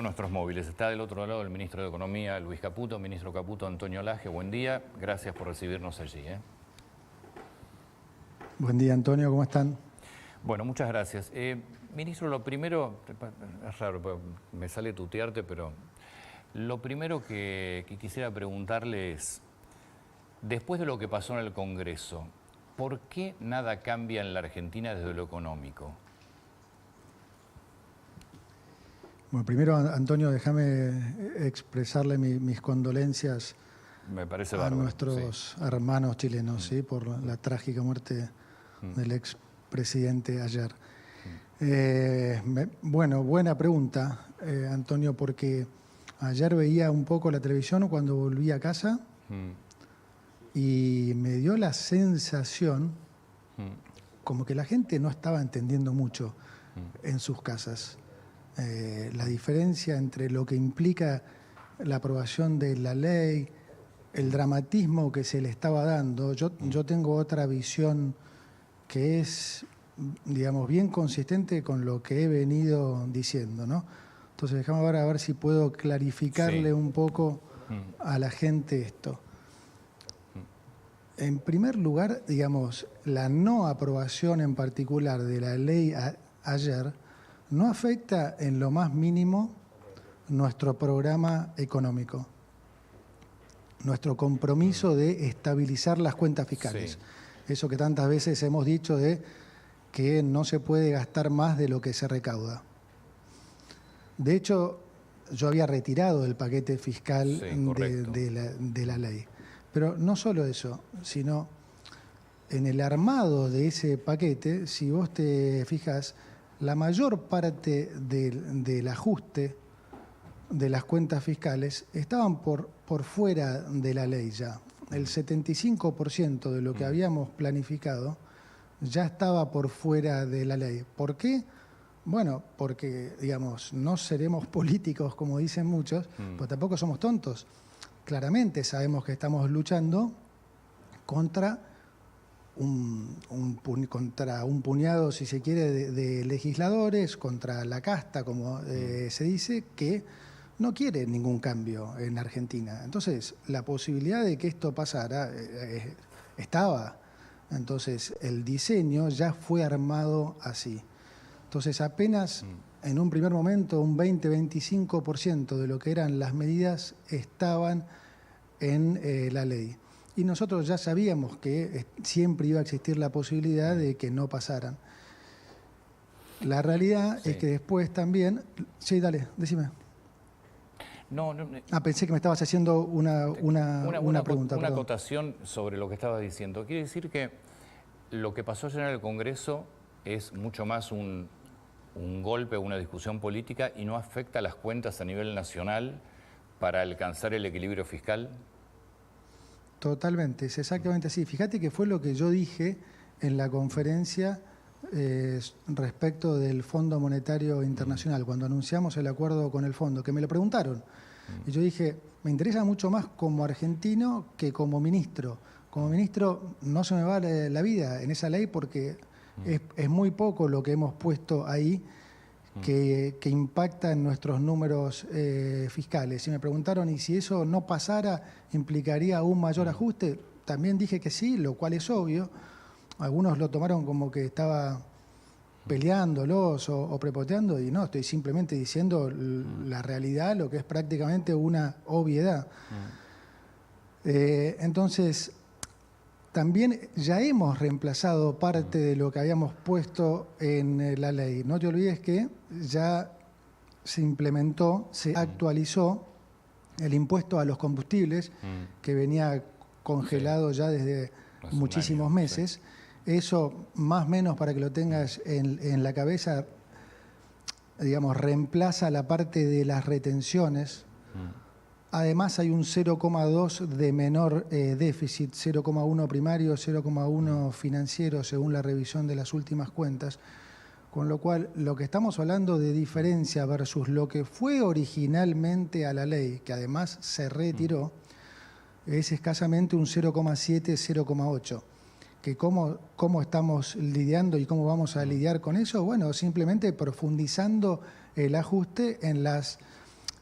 Nuestros móviles. Está del otro lado el ministro de Economía, Luis Caputo. Ministro Caputo, Antonio Laje, buen día. Gracias por recibirnos allí. Buen día, Antonio, ¿cómo están? Bueno, muchas gracias. Ministro, lo primero, es raro, me sale tutearte, pero lo primero que quisiera preguntarle es, después de lo que pasó en el Congreso, ¿por qué nada cambia en la Argentina desde lo económico? Bueno, primero, Antonio, déjame expresarle mis condolencias a nuestros hermanos chilenos, ¿sí? Por la trágica muerte del expresidente ayer. Bueno, buena pregunta, Antonio, porque ayer veía un poco la televisión cuando volví a casa y me dio la sensación como que la gente no estaba entendiendo mucho en sus casas. La diferencia entre lo que implica la aprobación de la ley, el dramatismo que se le estaba dando. Yo tengo otra visión que es, digamos, bien consistente con lo que he venido diciendo, ¿no? Entonces, déjame a ver si puedo clarificarle un poco a la gente esto. En primer lugar, digamos, la no aprobación en particular de la ley ayer no afecta en lo más mínimo nuestro programa económico, nuestro compromiso de estabilizar las cuentas fiscales. Sí. Eso que tantas veces hemos dicho de que no se puede gastar más de lo que se recauda. De hecho, yo había retirado el paquete fiscal de la ley. Pero no solo eso, sino en el armado de ese paquete, si vos te fijas, la mayor parte del ajuste de las cuentas fiscales estaban por fuera de la ley ya. El 75% de lo que habíamos planificado ya estaba por fuera de la ley. ¿Por qué? Bueno, porque, digamos, no seremos políticos, como dicen muchos, pero tampoco somos tontos. Claramente sabemos que estamos luchando contra un puñado, si se quiere, de legisladores, contra la casta, como se dice, que no quiere ningún cambio en Argentina. Entonces, la posibilidad de que esto pasara estaba. Entonces, el diseño ya fue armado así. Entonces, apenas en un primer momento, un 20-25% de lo que eran las medidas estaban en la ley. Y nosotros ya sabíamos que siempre iba a existir la posibilidad de que no pasaran. La realidad es que después también... Sí, dale, decime. Pensé que me estabas haciendo una pregunta. Una acotación sobre lo que estabas diciendo. Quiere decir que lo que pasó ayer en el Congreso es mucho más un golpe, una discusión política y no afecta a las cuentas a nivel nacional para alcanzar el equilibrio fiscal. Totalmente, es exactamente así. Fíjate que fue lo que yo dije en la conferencia respecto del Fondo Monetario Internacional, cuando anunciamos el acuerdo con el fondo, que me lo preguntaron. Y yo dije, me interesa mucho más como argentino que como ministro. Como ministro no se me va la vida en esa ley porque es muy poco lo que hemos puesto ahí que impacta en nuestros números fiscales. Y me preguntaron, ¿y si eso no pasara, implicaría un mayor ajuste? También dije que sí, lo cual es obvio. Algunos lo tomaron como que estaba peleándolos o prepoteando, y no, estoy simplemente diciendo la realidad, lo que es prácticamente una obviedad. Entonces, también ya hemos reemplazado parte de lo que habíamos puesto en la ley. No te olvides que ya se implementó, se actualizó el impuesto a los combustibles, que venía congelado ya desde muchísimos meses. Eso, más o menos, para que lo tengas en la cabeza, digamos, reemplaza la parte de las retenciones. Además, hay un 0,2 de menor déficit, 0,1 primario, 0,1 financiero, según la revisión de las últimas cuentas. Con lo cual, lo que estamos hablando de diferencia versus lo que fue originalmente a la ley, que además se retiró, es escasamente un 0,7, 0,8. Que cómo estamos lidiando y cómo vamos a lidiar con eso. Bueno, simplemente profundizando el ajuste en las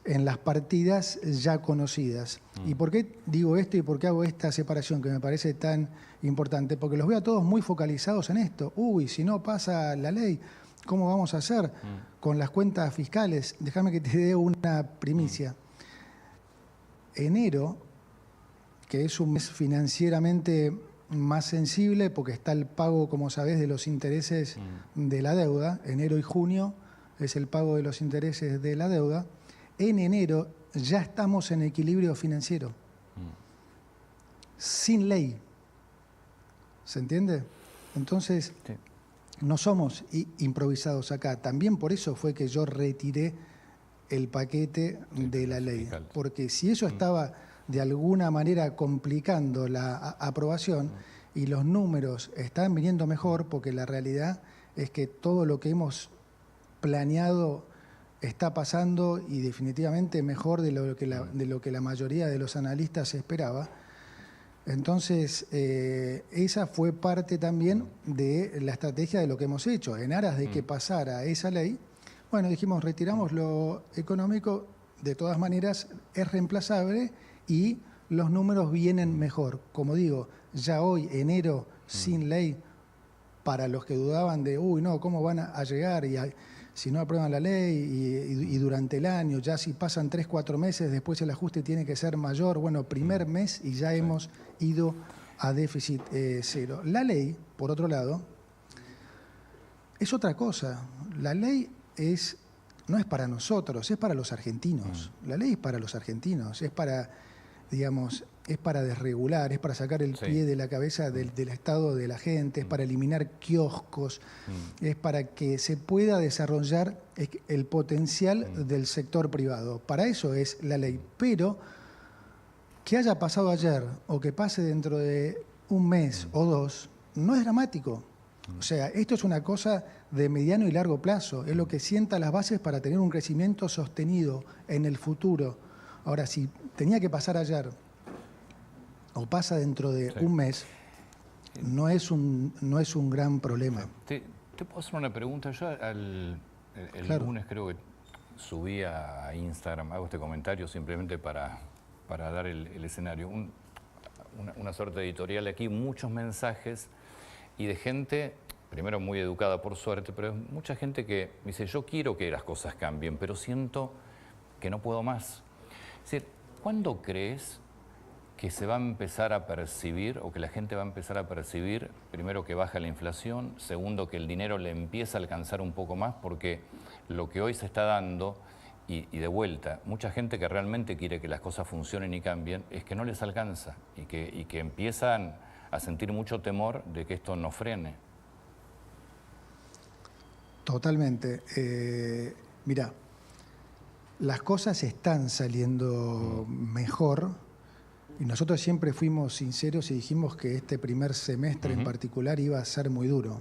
en las partidas ya conocidas. ¿Y por qué digo esto y por qué hago esta separación que me parece tan importante? Porque los veo a todos muy focalizados en esto. Uy, si no pasa la ley, ¿cómo vamos a hacer con las cuentas fiscales? Déjame que te dé una primicia. Enero, que es un mes financieramente más sensible porque está el pago, como sabés, de los intereses de la deuda. Enero y junio es el pago de los intereses de la deuda. En enero ya estamos en equilibrio financiero, sin ley. ¿Se entiende? Entonces, sí, no somos improvisados acá. También por eso fue que yo retiré el paquete de la ley. Porque si eso estaba de alguna manera complicando la aprobación y los números están viniendo mejor, porque la realidad es que todo lo que hemos planeado está pasando y definitivamente mejor de lo que la mayoría de los analistas esperaba. Entonces, esa fue parte también de la estrategia de lo que hemos hecho. En aras de que pasara esa ley, bueno, dijimos, retiramos lo económico, de todas maneras es reemplazable y los números vienen mejor. Como digo, ya hoy, enero, sin ley, para los que dudaban de, uy, no, ¿cómo van a llegar? Si no aprueban la ley y durante el año, ya si pasan 3, 4 meses, después el ajuste tiene que ser mayor. Bueno, primer mes y ya hemos ido a déficit cero. La ley, por otro lado, es otra cosa. La ley no es para nosotros, es para los argentinos. La ley es para los argentinos, es para, digamos, es para desregular, es para sacar el pie de la cabeza del estado de la gente, es para eliminar kioscos, es para que se pueda desarrollar el potencial del sector privado. Para eso es la ley. Pero que haya pasado ayer o que pase dentro de un mes o dos, no es dramático. O sea, esto es una cosa de mediano y largo plazo, es lo que sienta las bases para tener un crecimiento sostenido en el futuro. Ahora, si tenía que pasar ayer o pasa dentro de un mes, no es un gran problema. Te puedo hacer una pregunta. Yo el lunes creo que subí a Instagram, hago este comentario simplemente para dar el escenario. Una suerte editorial aquí, muchos mensajes y de gente, primero muy educada por suerte, pero mucha gente que me dice, yo quiero que las cosas cambien, pero siento que no puedo más. Es decir, ¿cuándo crees que se va a empezar a percibir o que la gente va a empezar a percibir, primero, que baja la inflación, segundo, que el dinero le empieza a alcanzar un poco más? Porque lo que hoy se está dando, y de vuelta, mucha gente que realmente quiere que las cosas funcionen y cambien, es que no les alcanza y que empiezan a sentir mucho temor de que esto no frene. Totalmente. Mirá, las cosas están saliendo mejor y nosotros siempre fuimos sinceros y dijimos que este primer semestre en particular iba a ser muy duro.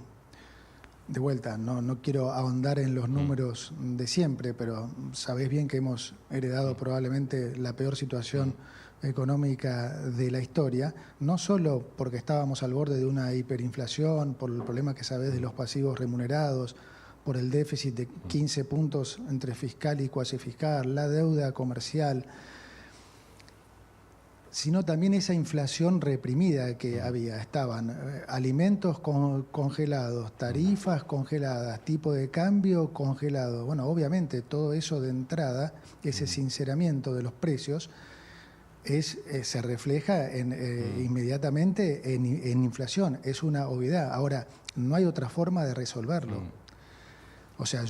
De vuelta, no quiero ahondar en los números de siempre, pero sabés bien que hemos heredado probablemente la peor situación económica de la historia, no solo porque estábamos al borde de una hiperinflación, por el problema que sabés de los pasivos remunerados, por el déficit de 15 puntos entre fiscal y cuasi fiscal, la deuda comercial, sino también esa inflación reprimida que había. Estaban alimentos congelados, tarifas congeladas, tipo de cambio congelado. Bueno, obviamente todo eso de entrada, ese sinceramiento de los precios, se refleja inmediatamente en inflación. Es una obviedad. Ahora, no hay otra forma de resolverlo. O sea,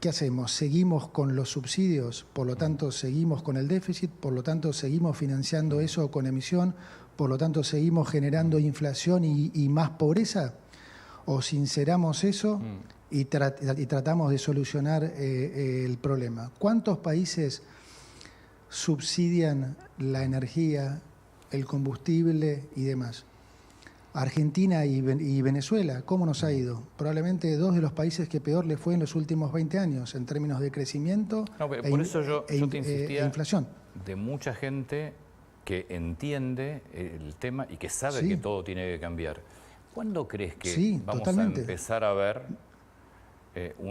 ¿qué hacemos? ¿Seguimos con los subsidios? Por lo tanto, seguimos con el déficit, por lo tanto, seguimos financiando eso con emisión, por lo tanto, seguimos generando inflación y más pobreza. ¿O sinceramos eso y tratamos de solucionar el problema? ¿Cuántos países subsidian la energía, el combustible y demás? Argentina y Venezuela, ¿cómo nos ha ido? Probablemente dos de los países que peor le fue en los últimos 20 años en términos de crecimiento por eso yo te insistía inflación. De mucha gente que entiende el tema y que sabe que todo tiene que cambiar. ¿Cuándo crees que vamos a empezar a ver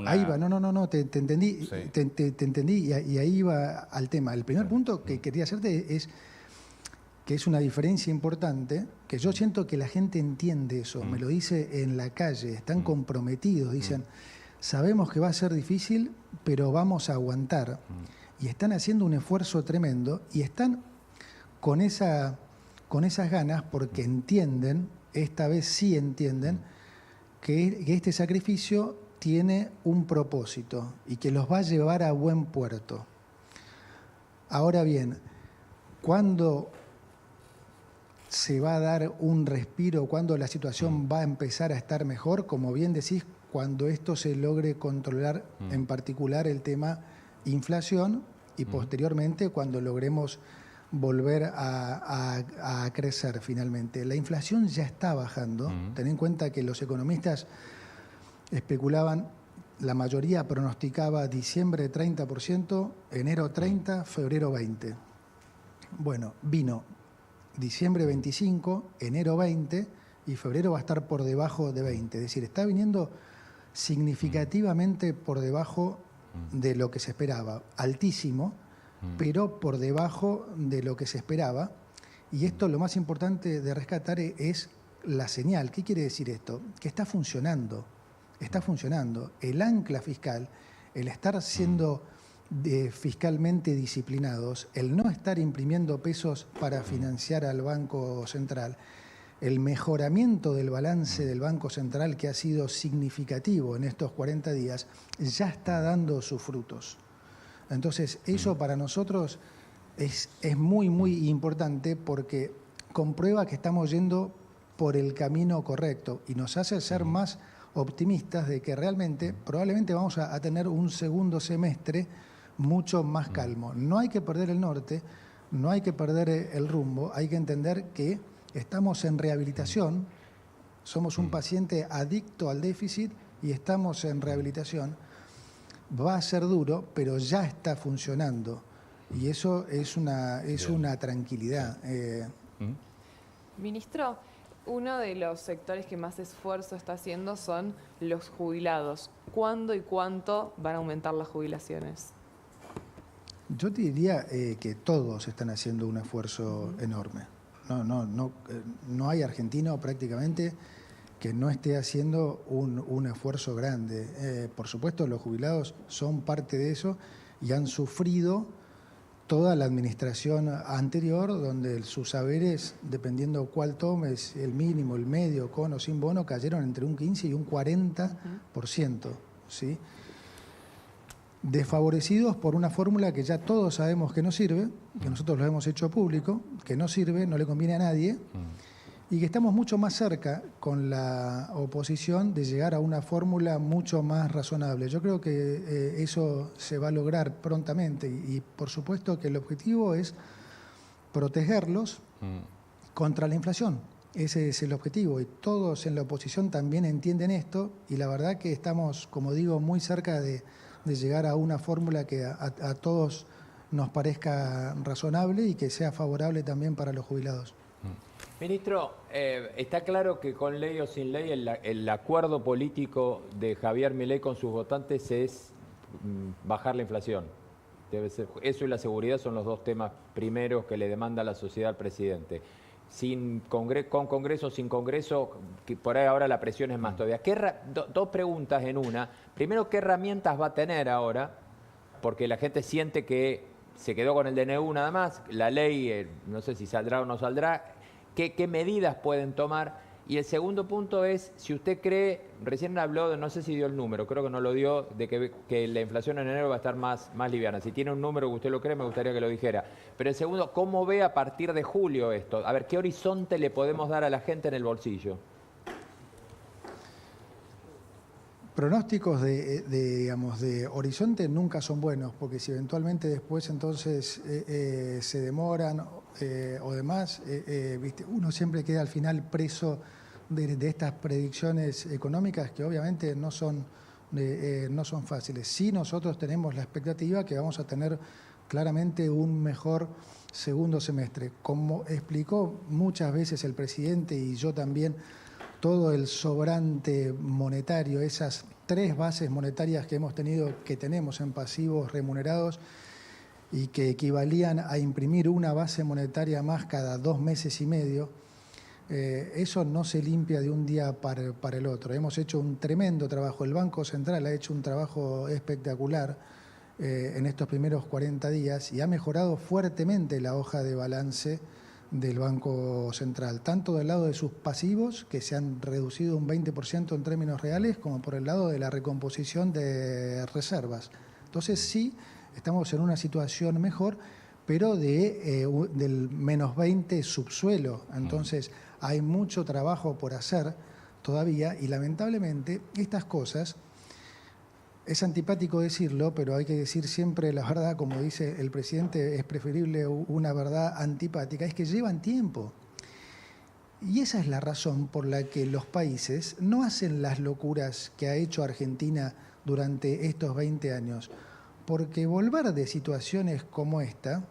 Ahí va, no, te entendí, Sí. te entendí y ahí va al tema. El primer punto que quería hacerte es que es una diferencia importante, que yo siento que la gente entiende eso, me lo dice en la calle, están comprometidos, dicen, sabemos que va a ser difícil, pero vamos a aguantar. Y están haciendo un esfuerzo tremendo y están con esas ganas porque entienden, esta vez sí entienden, que este sacrificio tiene un propósito y que los va a llevar a buen puerto. Ahora bien, ¿cuándo se va a dar un respiro, cuando la situación va a empezar a estar mejor? Como bien decís, cuando esto se logre controlar, en particular el tema inflación, y posteriormente cuando logremos volver a crecer finalmente. La inflación ya está bajando. Ten en cuenta que los economistas especulaban, la mayoría pronosticaba diciembre 30%, enero 30%, febrero 20%. Bueno, vino diciembre 25, enero 20 y febrero va a estar por debajo de 20. Es decir, está viniendo significativamente por debajo de lo que se esperaba. Altísimo, pero por debajo de lo que se esperaba. Y esto, lo más importante de rescatar es la señal. ¿Qué quiere decir esto? Que está funcionando. Está funcionando. El ancla fiscal, el estar siendo fiscalmente disciplinados, el no estar imprimiendo pesos para financiar al Banco Central, el mejoramiento del balance del Banco Central, que ha sido significativo en estos 40 días, ya está dando sus frutos. Entonces, eso para nosotros es muy, muy importante porque comprueba que estamos yendo por el camino correcto y nos hace ser más optimistas de que realmente, probablemente vamos a tener un segundo semestre mucho más calmo. No hay que perder el norte, no hay que perder el rumbo, hay que entender que estamos en rehabilitación, somos un paciente adicto al déficit y estamos en rehabilitación. Va a ser duro, pero ya está funcionando y eso es una tranquilidad. Ministro, uno de los sectores que más esfuerzo está haciendo son los jubilados. ¿Cuándo y cuánto van a aumentar las jubilaciones? Yo te diría que todos están haciendo un esfuerzo enorme. No hay argentino prácticamente que no esté haciendo un esfuerzo grande. Por supuesto, los jubilados son parte de eso y han sufrido toda la administración anterior, donde sus saberes, dependiendo cuál tomes, el mínimo, el medio, con o sin bono, cayeron entre un 15 y un 40%. ¿Sí? Desfavorecidos por una fórmula que ya todos sabemos que no sirve, que nosotros lo hemos hecho público, que no sirve, no le conviene a nadie, y que estamos mucho más cerca con la oposición de llegar a una fórmula mucho más razonable. Yo creo que eso se va a lograr prontamente y por supuesto que el objetivo es protegerlos contra la inflación. Ese es el objetivo y todos en la oposición también entienden esto y la verdad que estamos, como digo, muy cerca de llegar a una fórmula que a todos nos parezca razonable y que sea favorable también para los jubilados. Ministro, está claro que con ley o sin ley el acuerdo político de Javier Milei con sus votantes es bajar la inflación. Debe ser, eso y la seguridad son los dos temas primeros que le demanda la sociedad al presidente. Con Congreso, sin Congreso, que por ahí ahora la presión es más todavía. Dos preguntas en una. Primero, ¿qué herramientas va a tener ahora? Porque la gente siente que se quedó con el DNU nada más. La ley, no sé si saldrá o no saldrá. ¿Qué medidas pueden tomar? Y el segundo punto es, si usted cree, recién habló, no sé si dio el número, creo que no lo dio, de que la inflación en enero va a estar más liviana. Si tiene un número que usted lo cree, me gustaría que lo dijera. Pero el segundo, ¿cómo ve a partir de julio esto? A ver, ¿qué horizonte le podemos dar a la gente en el bolsillo? Pronósticos de horizonte nunca son buenos, porque si eventualmente después entonces se demoran o demás, uno siempre queda al final preso de estas predicciones económicas que obviamente no son fáciles. Sí, nosotros tenemos la expectativa que vamos a tener claramente un mejor segundo semestre. Como explicó muchas veces el presidente y yo también, todo el sobrante monetario, esas 3 bases monetarias que tenemos en pasivos remunerados y que equivalían a imprimir una base monetaria más cada 2 meses y medio, eso no se limpia de un día para el otro. Hemos hecho un tremendo trabajo, el Banco Central ha hecho un trabajo espectacular en estos primeros 40 días y ha mejorado fuertemente la hoja de balance del Banco Central, tanto del lado de sus pasivos, que se han reducido un 20% en términos reales, como por el lado de la recomposición de reservas. Entonces sí, estamos en una situación mejor, pero del menos 20 subsuelo. Entonces hay mucho trabajo por hacer todavía y lamentablemente estas cosas, es antipático decirlo, pero hay que decir siempre la verdad, como dice el presidente, es preferible una verdad antipática, es que llevan tiempo. Y esa es la razón por la que los países no hacen las locuras que ha hecho Argentina durante estos 20 años. Porque volver de situaciones como esta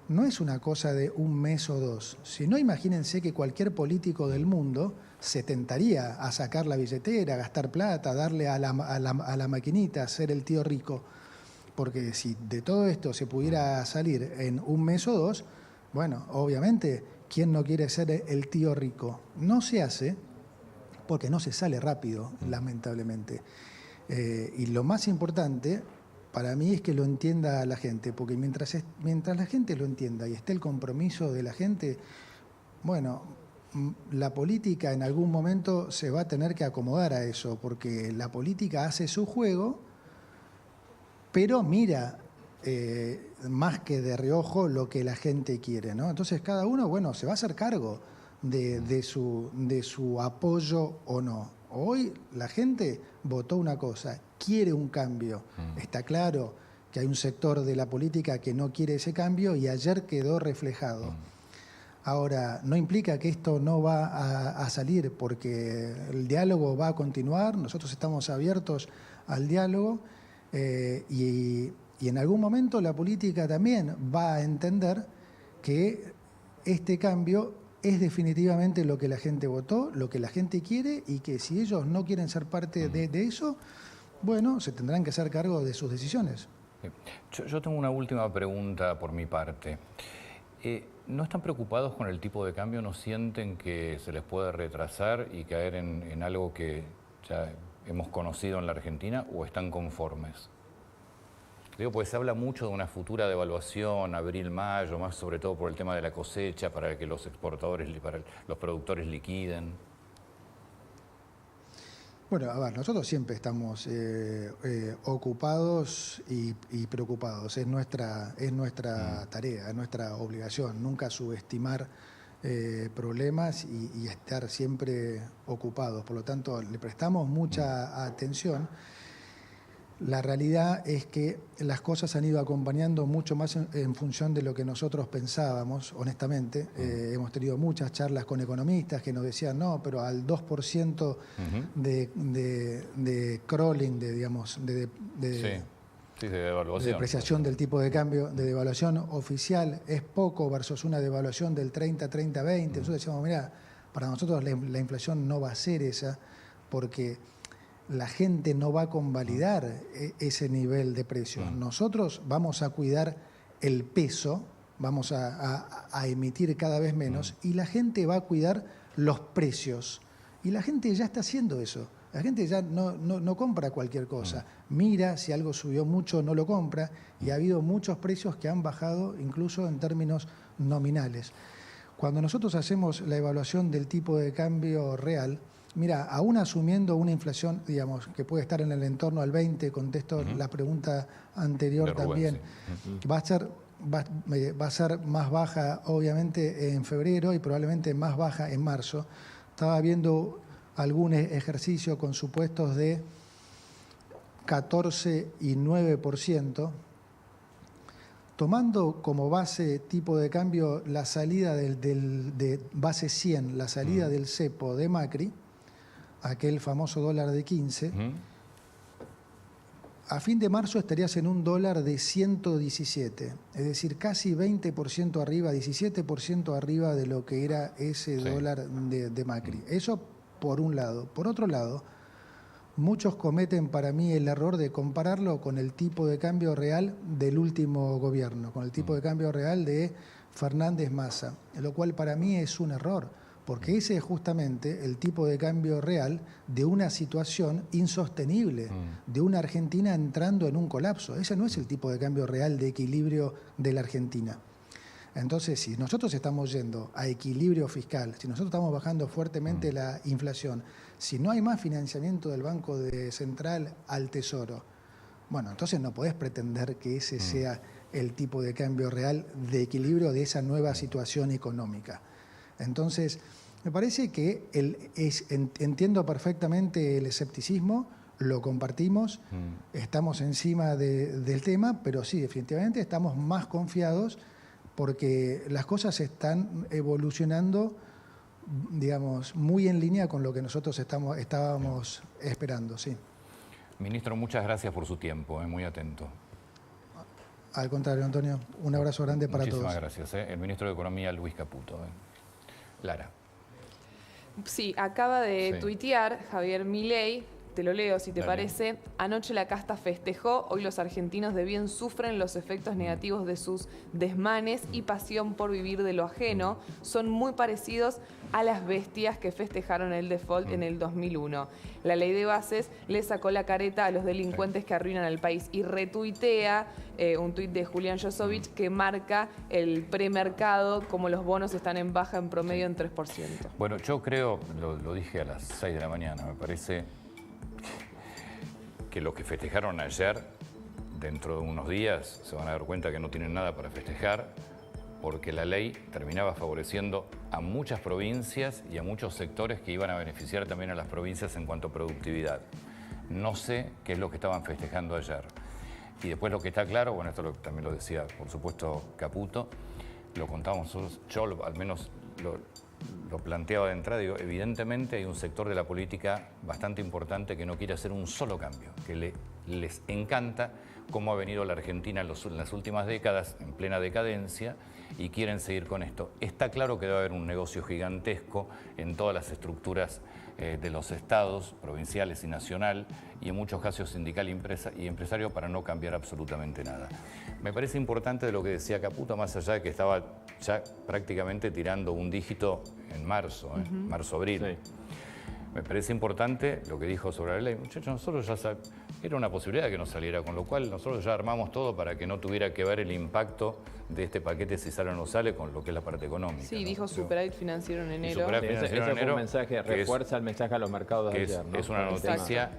no es una cosa de un mes o dos. Si no, imagínense que cualquier político del mundo se tentaría a sacar la billetera, a gastar plata, a darle a la maquinita, a ser el tío rico. Porque si de todo esto se pudiera salir en un mes o dos, bueno, obviamente, ¿quién no quiere ser el tío rico? No se hace porque no se sale rápido, lamentablemente. Y lo más importante para mí es que lo entienda la gente, porque mientras la gente lo entienda y esté el compromiso de la gente, bueno, la política en algún momento se va a tener que acomodar a eso, porque la política hace su juego, pero mira más que de reojo lo que la gente quiere, ¿no? Entonces cada uno, bueno, se va a hacer cargo de su apoyo o no. Hoy la gente votó una cosa, quiere un cambio. Está claro que hay un sector de la política que no quiere ese cambio y ayer quedó reflejado. Ahora, no implica que esto no va a salir porque el diálogo va a continuar, nosotros estamos abiertos al diálogo y en algún momento la política también va a entender que este cambio es definitivamente lo que la gente votó, lo que la gente quiere y que si ellos no quieren ser parte de eso, bueno, se tendrán que hacer cargo de sus decisiones. Yo tengo una última pregunta por mi parte. ¿No están preocupados con el tipo de cambio? ¿No sienten que se les puede retrasar y caer en algo que ya hemos conocido en la Argentina o están conformes? Digo, pues se habla mucho de una futura devaluación, abril-mayo, más sobre todo por el tema de la cosecha, para que los exportadores, para los productores liquiden. Bueno, a ver, nosotros siempre estamos ocupados y preocupados. Es nuestra tarea, es nuestra obligación, nunca subestimar problemas y estar siempre ocupados. Por lo tanto, le prestamos mucha atención. La realidad es que las cosas han ido acompañando mucho más en función de lo que nosotros pensábamos, honestamente. Hemos tenido muchas charlas con economistas que nos decían, no, pero al 2% de crawling, de depreciación del tipo de cambio, de devaluación oficial, es poco versus una devaluación del 30-30-20. Nosotros decíamos, mira, para nosotros la inflación no va a ser esa, porque la gente no va a convalidar ese nivel de precios. Nosotros vamos a cuidar el peso, vamos a emitir cada vez menos y la gente va a cuidar los precios. Y la gente ya está haciendo eso. La gente ya no compra cualquier cosa. Mira, si algo subió mucho, no lo compra. Y ha habido muchos precios que han bajado incluso en términos nominales. Cuando nosotros hacemos la evaluación del tipo de cambio real, mira, aún asumiendo una inflación, digamos, que puede estar en el entorno al 20, contesto la pregunta anterior también, va a ser más baja obviamente en febrero y probablemente más baja en marzo. Estaba viendo algún ejercicio con supuestos de 14 y 9%, tomando como base tipo de cambio la salida de base 100, la salida del cepo de Macri, aquel famoso dólar de 15, a fin de marzo estarías en un dólar de 117, es decir, casi 20% arriba, 17% arriba de lo que era ese dólar de Macri. Eso por un lado. Por otro lado, muchos cometen para mí el error de compararlo con el tipo de cambio real del último gobierno, con el tipo de cambio real de Fernández Massa, lo cual para mí es un error, porque ese es justamente el tipo de cambio real de una situación insostenible, de una Argentina entrando en un colapso. Ese no es el tipo de cambio real de equilibrio de la Argentina. Entonces, si nosotros estamos yendo a equilibrio fiscal, si nosotros estamos bajando fuertemente la inflación, si no hay más financiamiento del Banco Central al Tesoro, bueno, entonces no podés pretender que ese sea el tipo de cambio real de equilibrio de esa nueva situación económica. Entonces, me parece que entiendo perfectamente el escepticismo, lo compartimos, estamos encima del tema, pero sí, definitivamente estamos más confiados porque las cosas están evolucionando, digamos, muy en línea con lo que nosotros estábamos esperando, sí. Ministro, muchas gracias por su tiempo, muy atento. Al contrario, Antonio, un abrazo grande para todos. Muchísimas gracias. El ministro de Economía, Luis Caputo. Lara. Sí, acaba de tuitear Javier Milei, te lo leo si te parece. Anoche la casta festejó, hoy los argentinos de bien sufren los efectos negativos de sus desmanes y pasión por vivir de lo ajeno. Son muy parecidos a las bestias que festejaron el default en el 2001. La ley de bases le sacó la careta a los delincuentes que arruinan al país y retuitea un tuit de Julián Yosovich que marca el premercado, como los bonos están en baja en promedio en 3%. Bueno, yo creo, lo dije a las 6 de la mañana, me parece que los que festejaron ayer, dentro de unos días, se van a dar cuenta que no tienen nada para festejar, porque la ley terminaba favoreciendo a muchas provincias y a muchos sectores que iban a beneficiar también a las provincias en cuanto a productividad. No sé qué es lo que estaban festejando ayer. Y después lo que está claro, bueno, esto también lo decía, por supuesto, Caputo, lo contábamos nosotros, yo al menos lo planteaba de entrada, digo, evidentemente hay un sector de la política bastante importante que no quiere hacer un solo cambio, que les encanta cómo ha venido la Argentina en las últimas décadas, en plena decadencia, y quieren seguir con esto. Está claro que debe haber un negocio gigantesco en todas las estructuras de los estados, provinciales y nacional, y en muchos casos sindical y empresario, para no cambiar absolutamente nada. Me parece importante de lo que decía Caputo, más allá de que estaba ya prácticamente tirando un dígito en marzo, marzo-abril. Sí. Me parece importante lo que dijo sobre la ley. Muchachos, nosotros ya era una posibilidad que no saliera, con lo cual nosotros ya armamos todo para que no tuviera que ver el impacto de este paquete si sale o no sale con lo que es la parte económica. Sí, ¿no? Dijo superávit financiero en enero. Superávit financiero en enero, fue un mensaje, refuerza el mensaje a los mercados de ayer, ¿no? Es una noticia